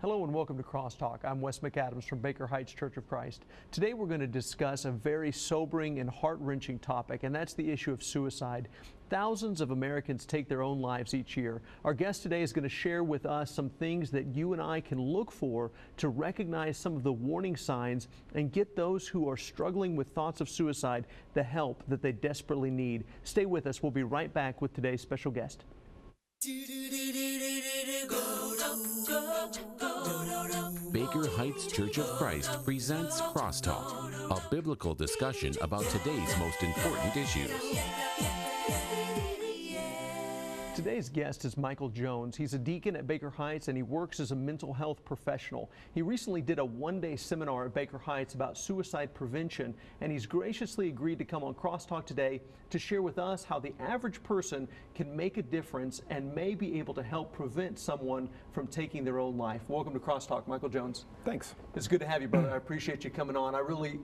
Hello and welcome to CrossTalk. I'm Wes McAdams from Baker Heights Church of Christ. Today we're going to discuss a very sobering and heart-wrenching topic, and that's the issue of suicide. Thousands of Americans take their own lives each year. Our guest today is going to share with us some things that you and I can look for to recognize some of the warning signs and get those who are struggling with thoughts of suicide the help that they desperately need. Stay with us. We'll be right back with today's special guest. Baker Heights Church of Christ presents CrossTalk, a biblical discussion about today's most important issues. Today's guest is Michael Jones. He's a deacon at Baker Heights and he works as a mental health professional. He recently did a one-day seminar at Baker Heights about suicide prevention, and he's graciously agreed to come on CrossTalk today to share with us how the average person can make a difference and may be able to help prevent someone from taking their own life. Welcome to CrossTalk, Michael Jones. Thanks. It's good to have you, brother. I appreciate you coming on. I really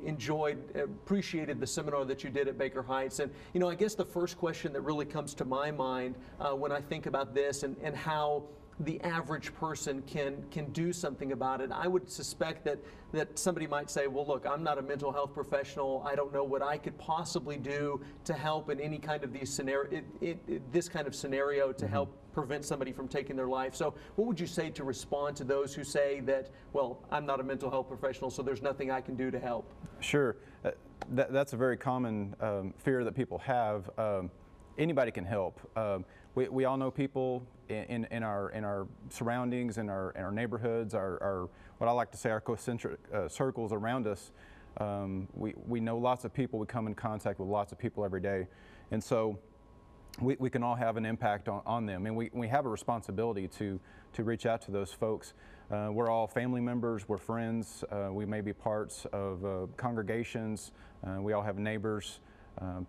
appreciated the seminar that you did at Baker Heights. And, you know, I guess the first question that really comes to my mind when I think about this and how the average person can do something about it, I would suspect that somebody might say, well, look, I'm not a mental health professional. I don't know what I could possibly do to help in any kind of these this kind of scenario to help prevent somebody from taking their life. So what would you say to respond to those who say that, well, I'm not a mental health professional, so there's nothing I can do to help? Sure. That's a very common fear that people have. Anybody can help. We all know people in our surroundings, in our neighborhoods, our what I like to say our concentric circles around us. We know lots of people. We come in contact with lots of people every day, and so we can all have an impact on them. And we have a responsibility to reach out to those folks. We're all family members. We're friends. We may be parts of congregations. We all have neighbors.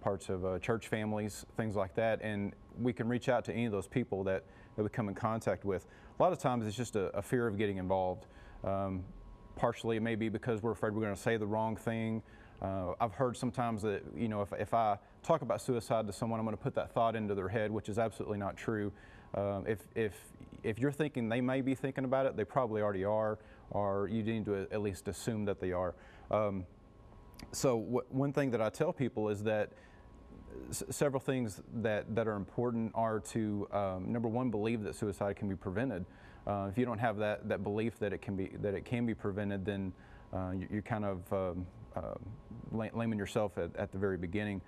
Parts of church families, things like that, and we can reach out to any of those people that we come in contact with. A lot of times it's just a fear of getting involved. Partially it may be because we're afraid we're going to say the wrong thing. I've heard sometimes that, you know, if I talk about suicide to someone, I'm going to put that thought into their head, which is absolutely not true. If you're thinking they may be thinking about it, they probably already are, or you need to at least assume that they are. So one thing that I tell people is that several things that are important are to number one, believe that suicide can be prevented. If you don't have that belief that it can be prevented, then you're kind of laming yourself at the very beginning.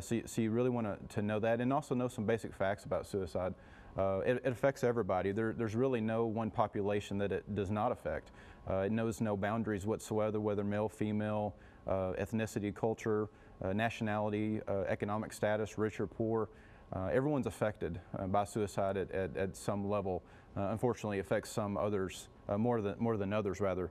So you really want to know that, and also know some basic facts about suicide. It affects everybody. There's really no one population that it does not affect. It knows no boundaries whatsoever, whether male, female, ethnicity, culture, nationality, economic status, rich or poor. Everyone's affected by suicide at some level. Unfortunately, it affects some others more than others, rather.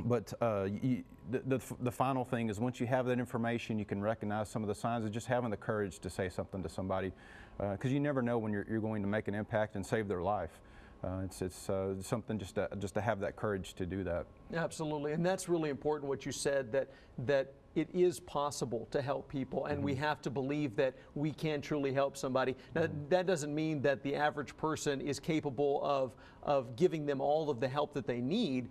But the final thing is, once you have that information, you can recognize some of the signs, of just having the courage to say something to somebody, because you never know when you're going to make an impact and save their life. It's something just to have that courage to do that. Absolutely, and that's really important what you said, that it is possible to help people, and we have to believe that we can truly help somebody. Now, that doesn't mean that the average person is capable of giving them all of the help that they need.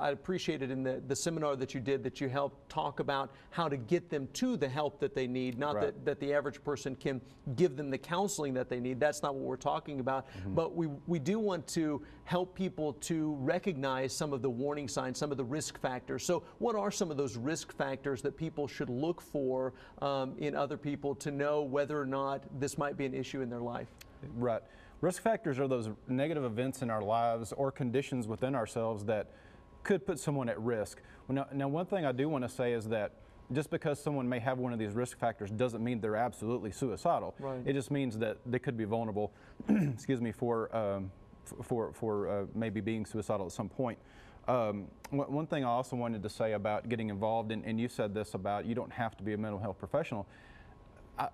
I appreciated in the seminar that you did that you helped talk about how to get them to the help that they need, not Right. that the average person can give them the counseling that they need. That's not what we're talking about. But we do want to help people to recognize some of the warning signs, some of the risk factors. So what are some of those risk factors that people should look for in other people to know whether or not this might be an issue in their life? Right. Risk factors are those negative events in our lives or conditions within ourselves that could put someone at risk. Now one thing I do want to say is that just because someone may have one of these risk factors doesn't mean they're absolutely suicidal. Right. It just means that they could be vulnerable, excuse me, for maybe being suicidal at some point. One thing I also wanted to say about getting involved, and you said this about you don't have to be a mental health professional.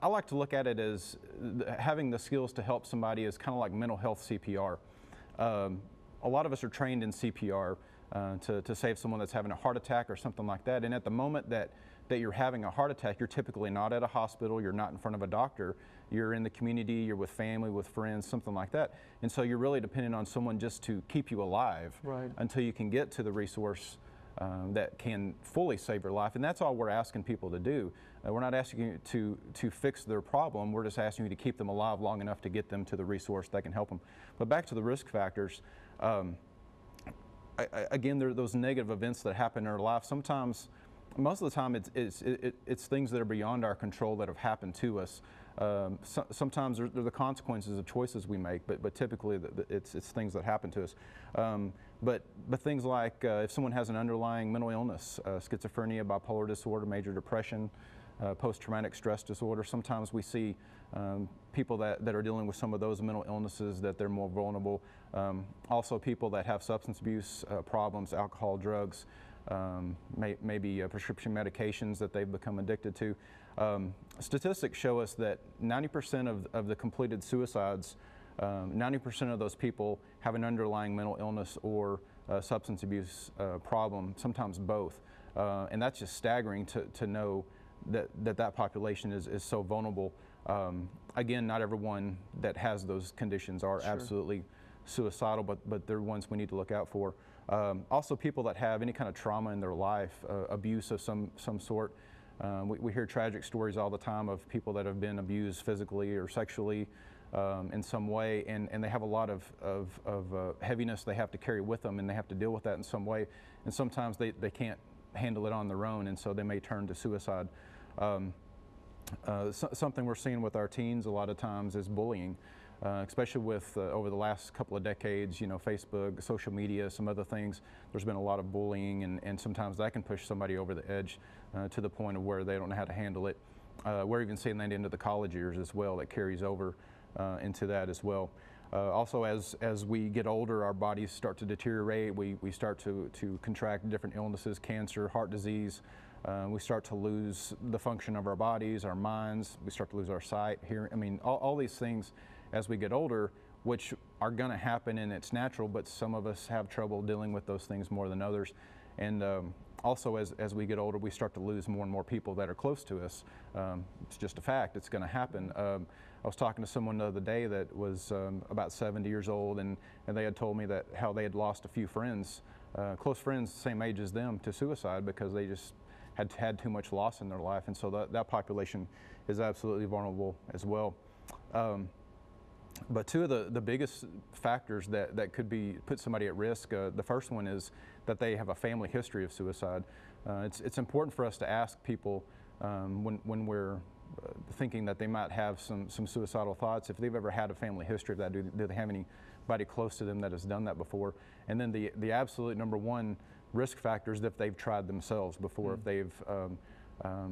I like to look at it as having the skills to help somebody is kind of like mental health CPR. A lot of us are trained in CPR to save someone that's having a heart attack or something like that, and at the moment that that you're having a heart attack, you're typically not at a hospital, you're not in front of a doctor, you're in the community, you're with family, with friends, something like that. And so you're really dependent on someone just to keep you alive until you can get to the resource that can fully save your life. And that's all we're asking people to do. We're not asking you to fix their problem, we're just asking you to keep them alive long enough to get them to the resource that can help them. But back to the risk factors, again, there are those negative events that happen in our life. Sometimes, most of the time, it's things that are beyond our control that have happened to us. Sometimes they're the consequences of choices we make, but typically it's things that happen to us. But things like if someone has an underlying mental illness, schizophrenia, bipolar disorder, major depression, post-traumatic stress disorder, sometimes we see people that are dealing with some of those mental illnesses, that they're more vulnerable. Also people that have substance abuse problems, alcohol, drugs, maybe prescription medications that they've become addicted to. Statistics show us that 90% of the completed suicides, 90% of those people have an underlying mental illness or substance abuse problem, sometimes both. And that's just staggering to know that population is so vulnerable. Again, not everyone that has those conditions are absolutely suicidal, but they're ones we need to look out for. Also, people that have any kind of trauma in their life, abuse of some sort. We hear tragic stories all the time of people that have been abused physically or sexually in some way, and they have a lot of heaviness they have to carry with them, and they have to deal with that in some way. And sometimes they can't handle it on their own, and so they may turn to suicide. Something we're seeing with our teens a lot of times is bullying. Especially with over the last couple of decades, you know, Facebook, social media, some other things, there's been a lot of bullying, and sometimes that can push somebody over the edge to the point of where they don't know how to handle it. We're even seeing that into the college years as well. That carries over into that as well. Also, as we get older, our bodies start to deteriorate. We start to contract different illnesses, cancer, heart disease. We start to lose the function of our bodies, our minds. We start to lose our sight, hearing. I mean, all these things as we get older, which are going to happen, and it's natural, but some of us have trouble dealing with those things more than others. And also, as we get older, we start to lose more and more people that are close to us. It's just a fact. It's going to happen. I was talking to someone the other day that was about 70 years old, and they had told me that how they had lost a few friends, close friends, same age as them, to suicide because they just had too much loss in their life. And so that population is absolutely vulnerable as well. But two of the biggest factors that could put somebody at risk, the first one is that they have a family history of suicide. It's important for us to ask people when we're thinking that they might have some suicidal thoughts, if they've ever had a family history of that, do they have anybody close to them that has done that before? And then the absolute number one risk factor is if they've tried themselves before, if they've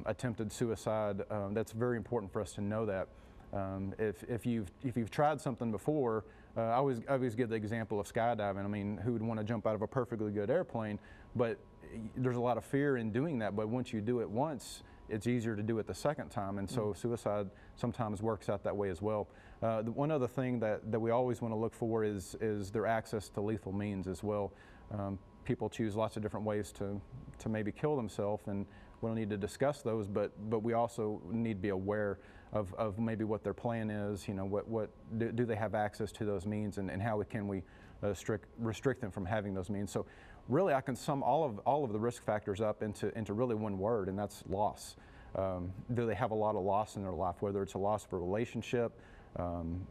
attempted suicide. That's very important for us to know that. If you've tried something before, I always give the example of skydiving. I mean, who would want to jump out of a perfectly good airplane? But there's a lot of fear in doing that. But once you do it once, it's easier to do it the second time. And so suicide sometimes works out that way as well. One other thing that we always want to look for is their access to lethal means as well. People choose lots of different ways to maybe kill themselves, and we don't need to discuss those, but we also need to be aware of maybe what their plan is. You know, what do they have access to those means, and how can we restrict them from having those means. So really, I can sum all of the risk factors up into really one word, and that's loss. Do they have a lot of loss in their life, whether it's a loss of a relationship,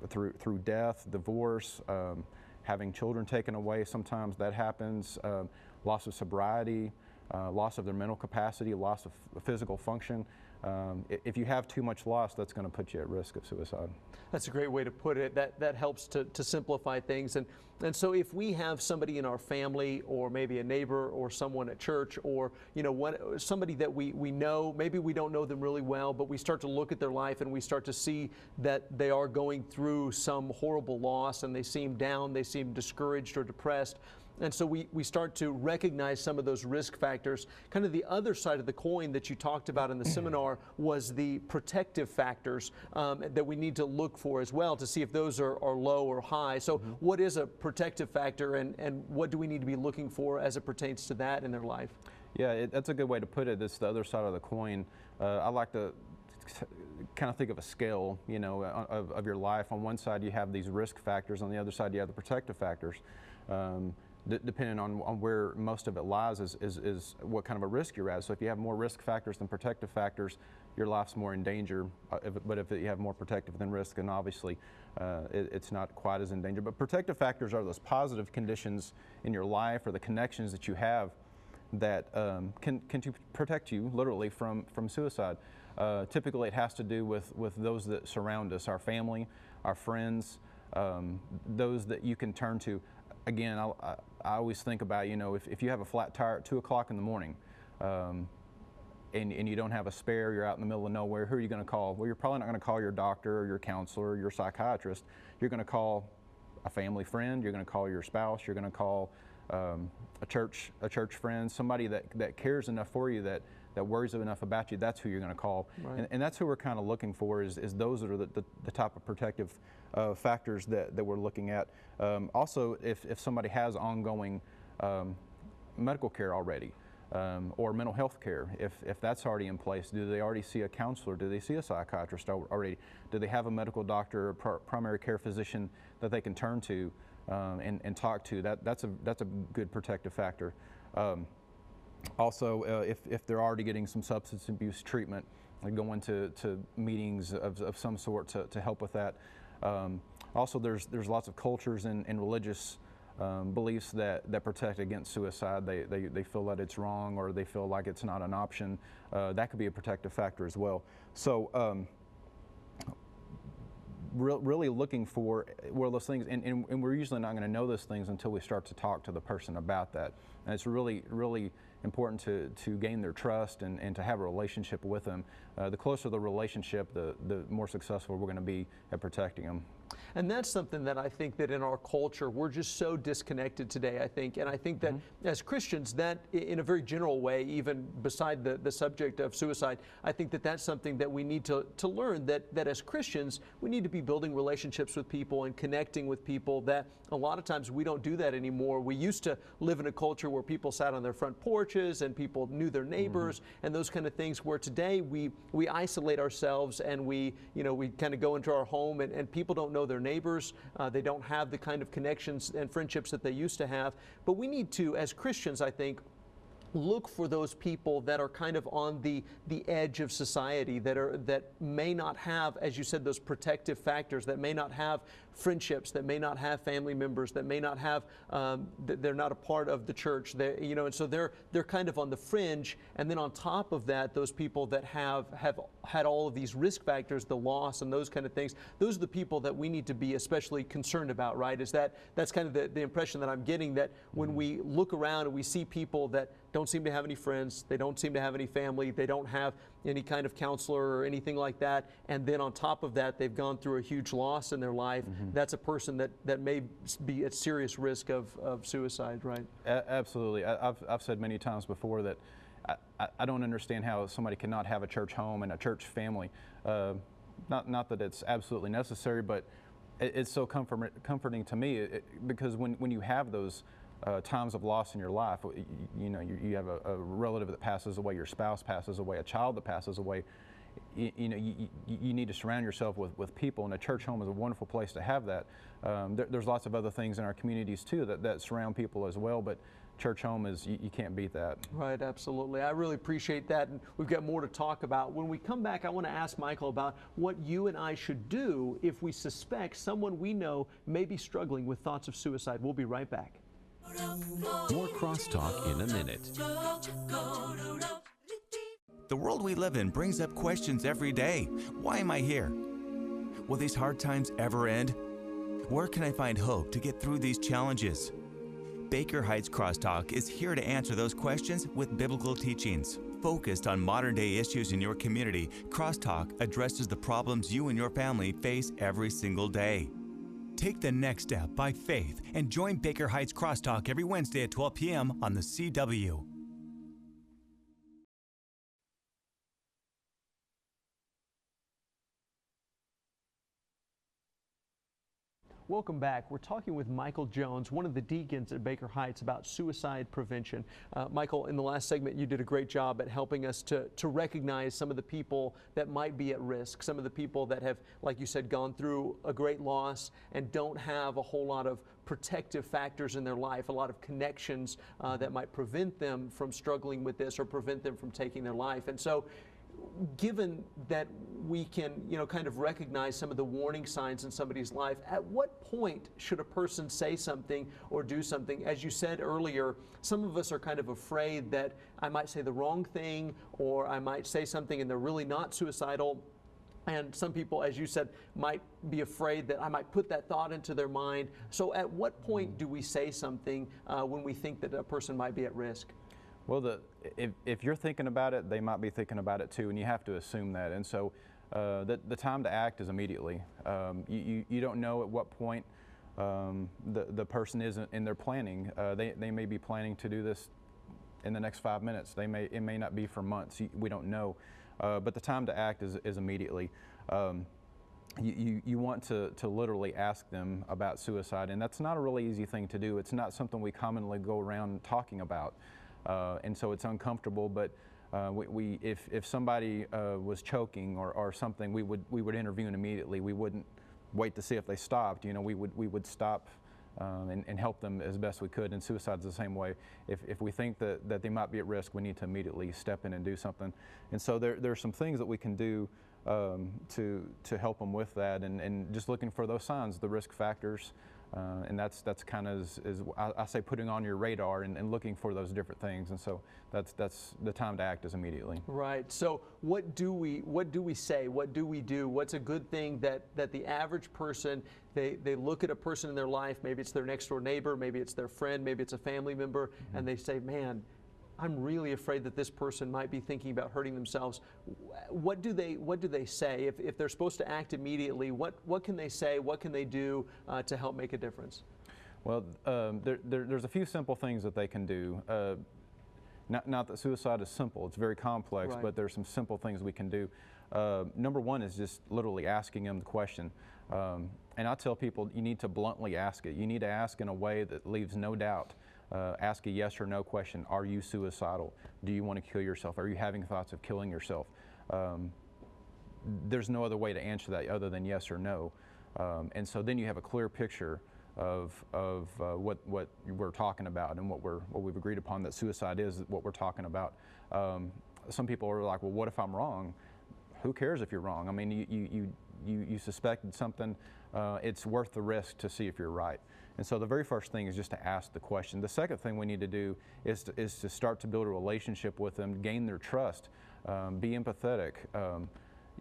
through death, divorce, having children taken away, sometimes that happens, loss of sobriety, loss of their mental capacity, loss of physical function. If you have too much loss, that's going to put you at risk of suicide. That's a great way to put it. That helps to simplify things. And so if we have somebody in our family, or maybe a neighbor, or someone at church, or somebody that we know, maybe we don't know them really well, but we start to look at their life and we start to see that they are going through some horrible loss, and they seem down, they seem discouraged or depressed. And so we start to recognize some of those risk factors. Kind of the other side of the coin that you talked about in the seminar was the protective factors that we need to look for as well, to see if those are low or high. So what is a protective factor, and what do we need to be looking for as it pertains to that in their life? Yeah, that's a good way to put it. It's the other side of the coin. I like to kind of think of a scale, you know, of your life. On one side, you have these risk factors. On the other side, you have the protective factors. Depending on where most of it lies is what kind of a risk you're at. So if you have more risk factors than protective factors, your life's more in danger. But if you have more protective than risk, then obviously it's not quite as in danger. But protective factors are those positive conditions in your life or the connections that you have that can protect you literally from suicide. Typically it has to do with those that surround us, our family, our friends, those that you can turn to. Again, I always think about, you know, if you have a flat tire at 2 o'clock in the morning and you don't have a spare, you're out in the middle of nowhere, who are you going to call? Well, you're probably not going to call your doctor or your counselor or your psychiatrist. You're going to call a family friend, you're going to call your spouse, you're going to call a church friend, somebody that cares enough for you, that worries enough about you. That's who you're going to call. Right. And that's who we're kind of looking for, is those that are the type of protective factors that we're looking at. Also, if somebody has ongoing medical care already, or mental health care, if that's already in place, do they already see a counselor? Do they see a psychiatrist already? Do they have a medical doctor or primary care physician that they can turn to and talk to? That's a good protective factor. Also, if they're already getting some substance abuse treatment, going to meetings of some sort to help with that. Also, there's lots of cultures and religious beliefs that protect against suicide. They feel that it's wrong, or they feel like it's not an option. That could be a protective factor as well. So really looking for those things, and we're usually not going to know those things until we start to talk to the person about that. And it's really important to gain their trust and to have a relationship with them. The closer the relationship, the more successful we're going to be at protecting them. And that's something that I think that in our culture, we're just so disconnected today, I think. And I think that as Christians, that in a very general way, even beside the subject of suicide, I think that that's something that we need to learn, that as Christians, we need to be building relationships with people and connecting with people, that a lot of times we don't do that anymore. We used to live in a culture where people sat on their front porches and people knew their neighbors and those kind of things, where today we isolate ourselves and we kind of go into our home and people don't know their neighbors. They don't have the kind of connections and friendships that they used to have. But we need to, as Christians, I think, look for those people that are kind of on the edge of society, that may not have, as you said, those protective factors, that may not have friendships, that may not have family members, that may not have, they're not a part of the church, and so they're kind of on the fringe. And then on top of that, those people that have had all of these risk factors, the loss and those kind of things, those are the people that we need to be especially concerned about, right? That's kind of the impression that I'm getting, that when we look around and we see people that don't seem to have any friends, they don't seem to have any family, they don't have any kind of counselor or anything like that, and then on top of that, they've gone through a huge loss in their life, that's a person that may be at serious risk of suicide, right? Absolutely. I've said many times before that I don't understand how somebody cannot have a church home and a church family. Not that it's absolutely necessary, but it's so comforting to me, because when you have those times of loss in your life, you have a relative that passes away, your spouse passes away, a child that passes away, you need to surround yourself with people, and a church home is a wonderful place to have that. There's lots of other things in our communities too that surround people as well, but church home is, you can't beat that. Right, absolutely. I really appreciate that, and we've got more to talk about. When we come back, I want to ask Michael about what you and I should do if we suspect someone we know may be struggling with thoughts of suicide. We'll be right back. More CrossTalk in a minute. The world we live in brings up questions every day. Why am I here? Will these hard times ever end? Where can I find hope to get through these challenges? Baker Heights CrossTalk is here to answer those questions with biblical teachings. Focused on modern-day issues in your community, CrossTalk addresses the problems you and your family face every single day. Take the next step by faith and join Baker Heights CrossTalk every Wednesday at 12 p.m. on the CW. Welcome back. We're talking with Michael Jones, one of the deacons at Baker Heights, about suicide prevention. Michael, in the last segment, you did a great job at helping us to recognize some of the people that might be at risk, some of the people that have, like you said, gone through a great loss and don't have a whole lot of protective factors in their life, a lot of connections that might prevent them from struggling with this or prevent them from taking their life. And so, given that we can, kind of recognize some of the warning signs in somebody's life, at what point should a person say something or do something? As you said earlier, some of us are kind of afraid that I might say the wrong thing, or I might say something and they're really not suicidal. And some people, as you said, might be afraid that I might put that thought into their mind. So at what point do we say something when we think that a person might be at risk? Well, if you're thinking about it, they might be thinking about it too, and you have to assume that. And so the time to act is immediately. You don't know at what point the person is in their planning. They may be planning to do this in the next 5 minutes. It may not be for months. We don't know. But the time to act is immediately. You want to literally ask them about suicide, and that's not a really easy thing to do. It's not something we commonly go around talking about. And so it's uncomfortable, but if somebody was choking or something, we would intervene immediately. We wouldn't wait to see if they stopped. We would stop and help them as best we could. And suicide's the same way. If we think that they might be at risk, we need to immediately step in and do something. And so there's some things that we can do to help them with that, and just looking for those signs, the risk factors. And that's kind of I say putting on your radar and looking for those different things, and so that's the time to act is immediately. Right. So what do we say? What do we do? What's a good thing that the average person, they look at a person in their life, maybe it's their next door neighbor, maybe it's their friend, maybe it's a family member, and they say, man, I'm really afraid that this person might be thinking about hurting themselves. What do they say? If they're supposed to act immediately, what can they say? What can they do to help make a difference? Well, there's a few simple things that they can do. Not that suicide is simple, it's very complex, right. But there's some simple things we can do. Number one is just literally asking them the question. And I tell people you need to bluntly ask it. You need to ask in a way that leaves no doubt. Ask a yes or no question. Are you suicidal? Do you want to kill yourself? Are you having thoughts of killing yourself? There's no other way to answer that other than yes or no. And so then you have a clear picture of what we're talking about and what we've agreed upon, that suicide is what we're talking about. Some people are like, well, what if I'm wrong? Who cares if you're wrong? I mean, you suspected something. It's worth the risk to see if you're right. And so the very first thing is just to ask the question. The second thing we need to do is to start to build a relationship with them, gain their trust, be empathetic.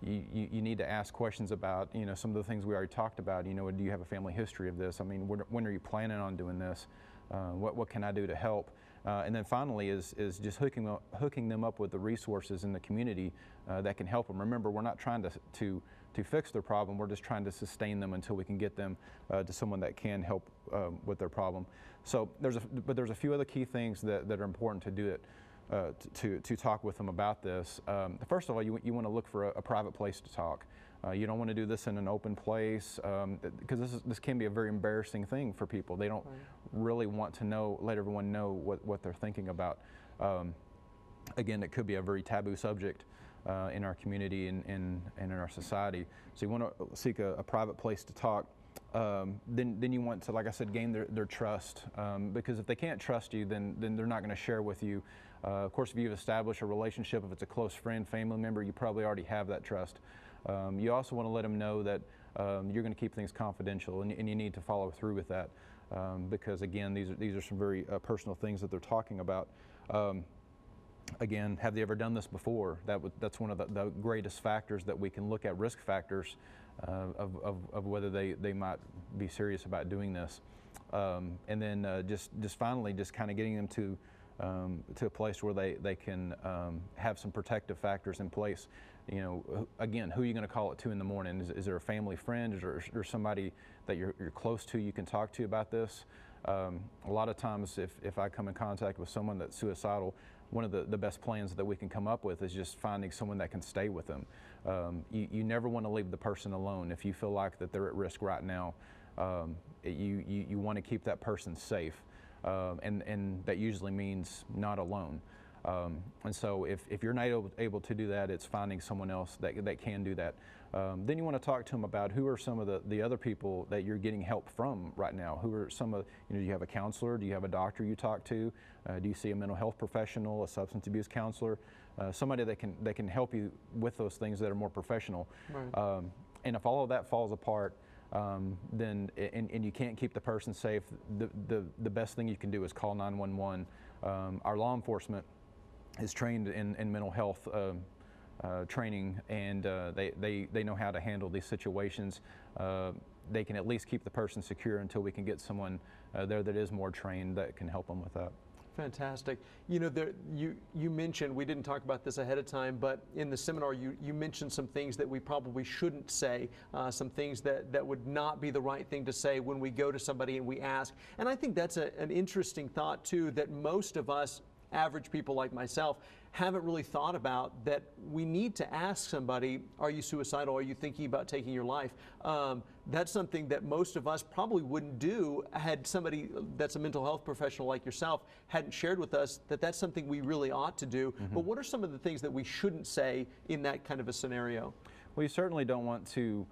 You need to ask questions about, some of the things we already talked about. Do you have a family history of this? I mean, when are you planning on doing this? What can I do to help? And then finally is just hooking them up with the resources in the community that can help them. Remember, we're not trying to fix their problem. We're just trying to sustain them until we can get them to someone that can help with their problem. So there's a few other key things that are important to do it. To talk with them about this. First of all, you want to look for a private place to talk. You don't want to do this in an open place because this can be a very embarrassing thing for people. They don't really want to let everyone know what they're thinking about. Again, it could be a very taboo subject in our community and in our society. So you want to seek a private place to talk. Then you want to, like I said, gain their trust, because if they can't trust you, then they're not going to share with you. Of course, if you've established a relationship, if it's a close friend, family member, you probably already have that trust. You also want to let them know that you're going to keep things confidential, and you need to follow through with that, because again, these are some very personal things that they're talking about. Again, have they ever done this before? That's one of the greatest factors that we can look at, risk factors of whether they might be serious about doing this. And then just finally, just kind of getting them to a place where they can have some protective factors in place. Again, who are you going to call at 2 in the morning? Is there a family friend? Is there somebody that you're close to you can talk to about this? A lot of times, if I come in contact with someone that's suicidal, one of the best plans that we can come up with is just finding someone that can stay with them. You never want to leave the person alone. If you feel like that they're at risk right now, You want to keep that person safe, and that usually means not alone. And so if you're not able to do that, it's finding someone else that can do that. Then you want to talk to them about who are some of the other people that you're getting help from right now. Who are some of, do you have a counselor? Do you have a doctor you talk to? Do you see a mental health professional, a substance abuse counselor? Somebody that can help you with those things that are more professional. Right. And if all of that falls apart, then and you can't keep the person safe, the best thing you can do is call 911. Our law enforcement is trained in mental health training, and they know how to handle these situations. They can at least keep the person secure until we can get someone there that is more trained that can help them with that. Fantastic. You know, you mentioned, we didn't talk about this ahead of time, but in the seminar you mentioned some things that we probably shouldn't say, some things that would not be the right thing to say when we go to somebody and we ask. And I think that's an interesting thought too, that most of us average people like myself haven't really thought about, that we need to ask somebody, are you suicidal? Are you thinking about taking your life? That's something that most of us probably wouldn't do had somebody that's a mental health professional like yourself hadn't shared with us that that's something we really ought to do. Mm-hmm. But what are some of the things that we shouldn't say in that kind of a scenario? Well, you certainly don't want to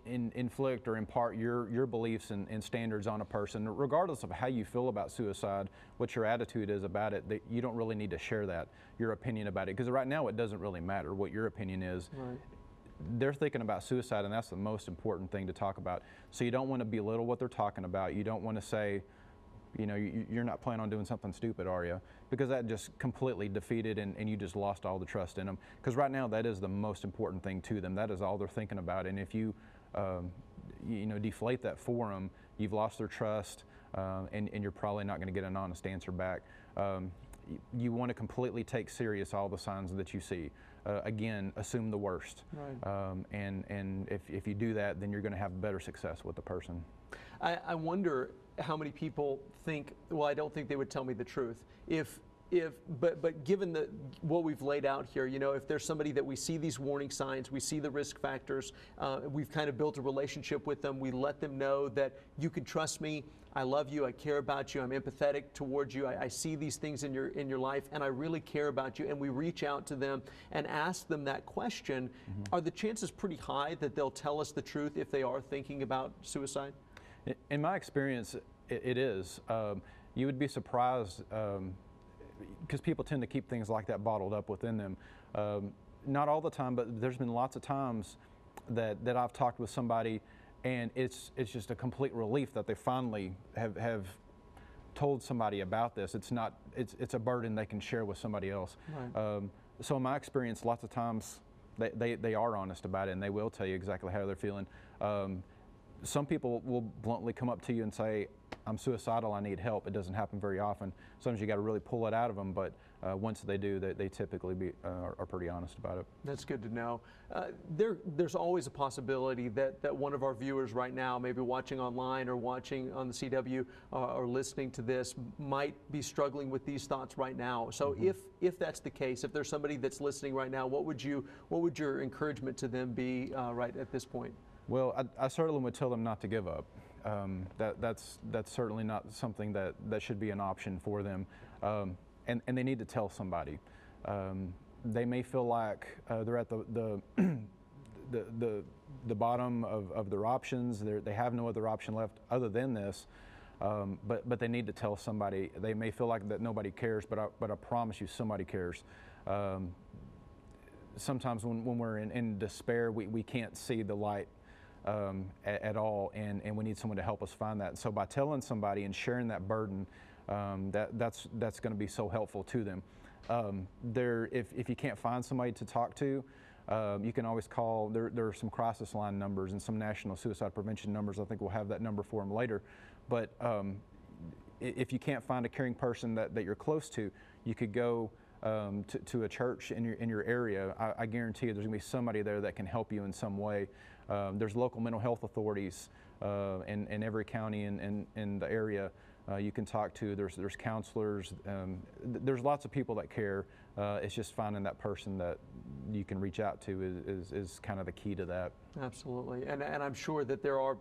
inflict or impart your beliefs and standards on a person, regardless of how you feel about suicide, what your attitude is about it. That you don't really need to share that, your opinion about it, because right now it doesn't really matter what your opinion is. Right. They're thinking about suicide, and that's the most important thing to talk about. So you don't want to belittle what they're talking about. You don't want to say, you know, you're not planning on doing something stupid, are you? Because that just completely defeated and you just lost all the trust in them. Because right now that is the most important thing to them. That is all they're thinking about. And if you deflate that for them, you've lost their trust, and you're probably not going to get an honest answer back. You want to completely take serious all the signs that you see. Again, assume the worst. Right. And if you do that, then you're going to have better success with the person. I wonder how many people think, well, I don't think they would tell me the truth. But given what we've laid out here, you know, if there's somebody that we see these warning signs, we see the risk factors, we've kind of built a relationship with them, we let them know that you can trust me, I love you, I care about you, I'm empathetic towards you, I see these things in your life, and I really care about you, and we reach out to them and ask them that question, mm-hmm. Are the chances pretty high that they'll tell us the truth if they are thinking about suicide? In my experience, it is. You would be surprised, because people tend to keep things like that bottled up within them. Not all the time, but there's been lots of times that I've talked with somebody, and it's just a complete relief that they finally have told somebody about this. It's a burden they can share with somebody else. Right. So in my experience, lots of times they are honest about it, and they will tell you exactly how they're feeling. Some people will bluntly come up to you and say, I'm suicidal, I need help. It doesn't happen very often. Sometimes you got to really pull it out of them, but once they do, they typically are pretty honest about it. That's good to know. There's always a possibility that one of our viewers right now, maybe watching online or watching on the CW or listening to this, might be struggling with these thoughts right now. So mm-hmm. if that's the case, if there's somebody that's listening right now, what would your encouragement to them be right at this point? Well, I certainly would tell them not to give up. That's certainly not something that should be an option for them, and they need to tell somebody. They may feel like they're at the bottom of their options. They have no other option left other than this, but they need to tell somebody. They may feel like that nobody cares, but I promise you somebody cares. Sometimes when we're in despair, we can't see the light at all, and we need someone to help us find that. So by telling somebody and sharing that burden, that's going to be so helpful to them. If you can't find somebody to talk to, you can always call. There are some crisis line numbers and some national suicide prevention numbers. I think we'll have that number for them later. But if you can't find a caring person that you're close to, you could go to a church in your area. I guarantee you there's going to be somebody there that can help you in some way. There's local mental health authorities in every county in the area you can talk to. There's counselors. There's lots of people that care. It's just finding that person that you can reach out to is kind of the key to that. Absolutely. And I'm sure that there are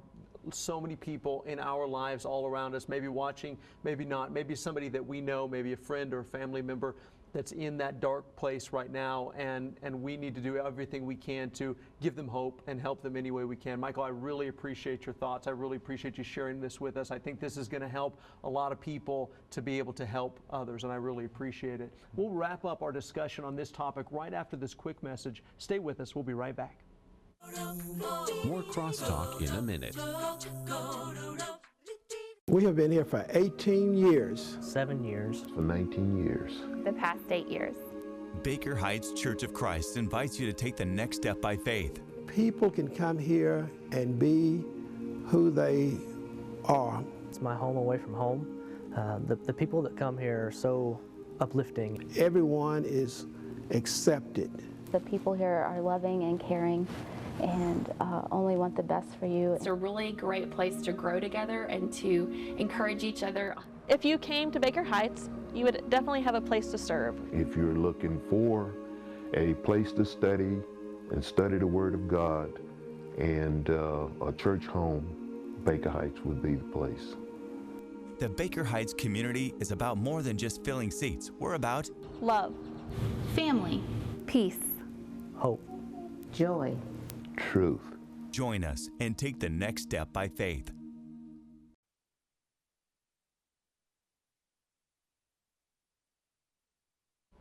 so many people in our lives all around us, maybe watching, maybe not, maybe somebody that we know, maybe a friend or a family member that's in that dark place right now, and we need to do everything we can to give them hope and help them any way we can. Michael, I really appreciate your thoughts. I really appreciate you sharing this with us. I think this is going to help a lot of people to be able to help others, and I really appreciate it. We'll wrap up our discussion on this topic right after this quick message. Stay with us. We'll be right back. More Crosstalk in a minute. We have been here for 18 years. 7 years. For 19 years. The past 8 years. Baker Heights Church of Christ invites you to take the next step by faith. People can come here and be who they are. It's my home away from home. The people that come here are so uplifting. Everyone is accepted. The people here are loving and caring and only want the best for you. It's a really great place to grow together and to encourage each other. If you came to Baker Heights, you would definitely have a place to serve. If you're looking for a place to study and study the Word of God and a church home, Baker Heights would be the place. The Baker Heights community is about more than just filling seats. We're about Love. Family. Peace. Hope. Joy. Truth. Join us and take the next step by faith.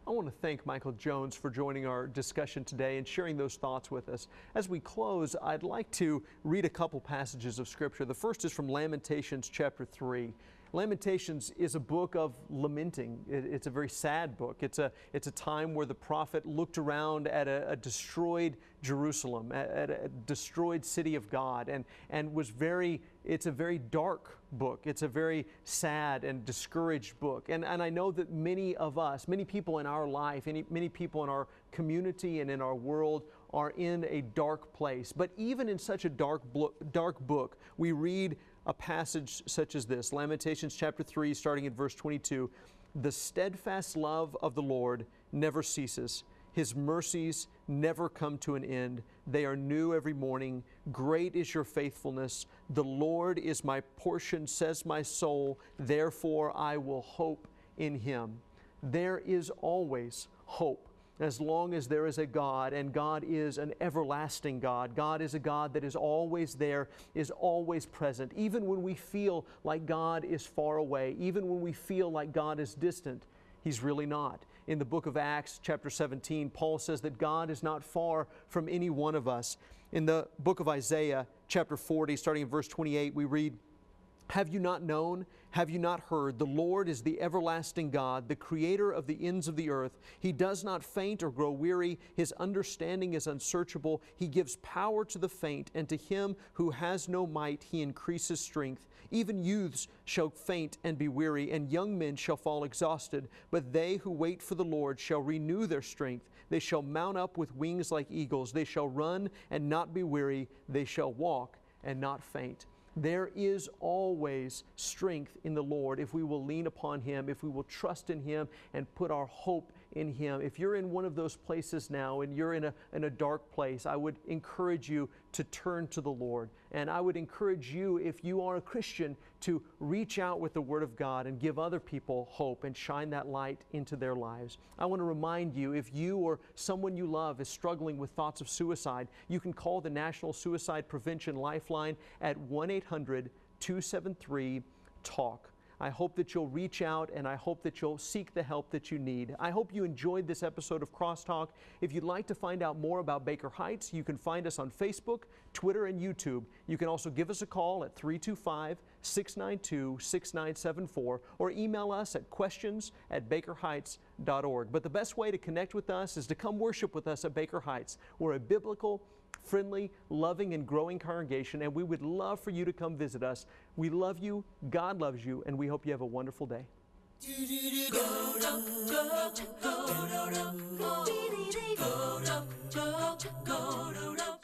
I want to thank Michael Jones for joining our discussion today and sharing those thoughts with us. As we close, I'd like to read a couple passages of Scripture. The first is from Lamentations chapter 3. Lamentations is a book of lamenting. It's a very sad book. It's a time where the prophet looked around at a destroyed Jerusalem, at a destroyed city of God, and was it's a very dark book. It's a very sad and discouraged book. And I know that many of us, many people in our life, many people in our community and in our world are in a dark place. But even in such a dark book, we read a passage such as this, Lamentations chapter 3, starting at verse 22. The steadfast love of the Lord never ceases. His mercies never come to an end. They are new every morning. Great is your faithfulness. The Lord is my portion, says my soul. Therefore I will hope in Him. There is always hope as long as there is a God, and God is an everlasting God. God is a God that is always there, is always present. Even when we feel like God is far away, even when we feel like God is distant, He's really not. In the book of Acts, chapter 17, Paul says that God is not far from any one of us. In the book of Isaiah, chapter 40, starting in verse 28, we read, have you not known? Have you not heard? The Lord is the everlasting God, the creator of the ends of the earth. He does not faint or grow weary. His understanding is unsearchable. He gives power to the faint, and to him who has no might He increases strength. Even youths shall faint and be weary, and young men shall fall exhausted. But they who wait for the Lord shall renew their strength. They shall mount up with wings like eagles. They shall run and not be weary. They shall walk and not faint. There is always strength in the Lord if we will lean upon Him, if we will trust in Him and put our hope in Him. If you're in one of those places now and you're in a dark place, I would encourage you to turn to the Lord. And I would encourage you, if you are a Christian, to reach out with the Word of God and give other people hope and shine that light into their lives. I want to remind you, if you or someone you love is struggling with thoughts of suicide, you can call the National Suicide Prevention Lifeline at 1-800-273-TALK. I hope that you'll reach out, and I hope that you'll seek the help that you need. I hope you enjoyed this episode of Crosstalk. If you'd like to find out more about Baker Heights, you can find us on Facebook, Twitter, and YouTube. You can also give us a call at 325-692-6974 or email us at questions@bakerheights.org. But the best way to connect with us is to come worship with us at Baker Heights. We're a biblical, friendly, loving, and growing congregation, and we would love for you to come visit us. We love you, God loves you, and we hope you have a wonderful day. Go,